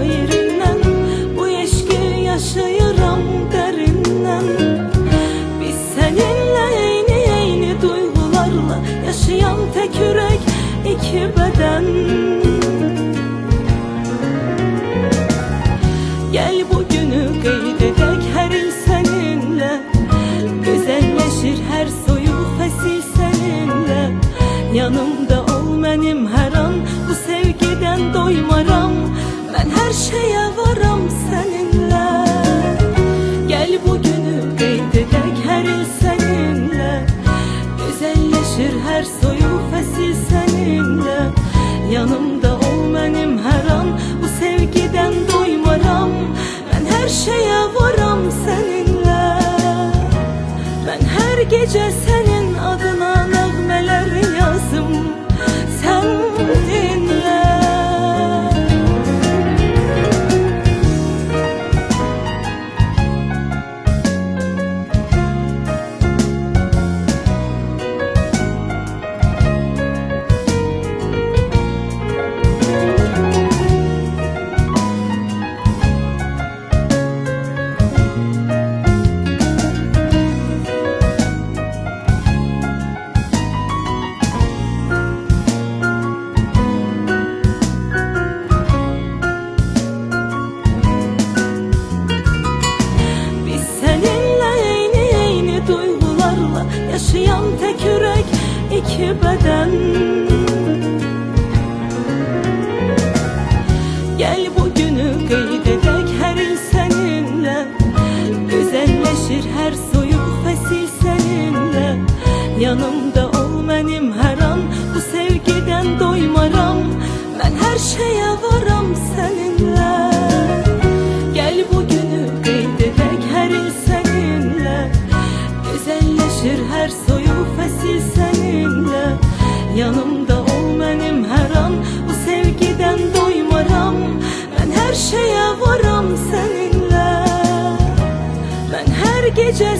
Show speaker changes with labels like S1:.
S1: yerindən, bu eşqi yaşayıram dərindən. Biz səninlə eyni duyğularla yaşayan tək ürək, iki bədən. Gel bugünü qeyd edək hər il səninlə, gözəlləşir hər soyuq fəsil səninlə. Yanımda ol mənim hər an, bu sevgidən doymaram, mən hər şeyə varam səninlə. Gel bugünü qeyd edək hər il səninlə, gözəlləşir hər soyuq fəsil səninlə. Yanımda ol mənim hər an, bu sevgidən doymaram, mən hər şeyə varam səninlə. Mən hər gecə sənin adına nəğmələr yazım, sən dinlə. Yaşayan tek yürek, iki beden. Gel bugünü qeyd edək hər il səninlə, gözəlləşir hər soyuq fəsil səninlə. Yanımda ol mənim hər an, bu sevgidən doymaram, mən hər şeyə varam səninlə. Gel bugünü qeyd edək hər il səninlə, gözəlləşir hər soyuq fəsil səninlə. Yanımda ol mənim hər an, bu sevgidən doymaram, mən hər şeyə varam səninlə. Mən hər gecə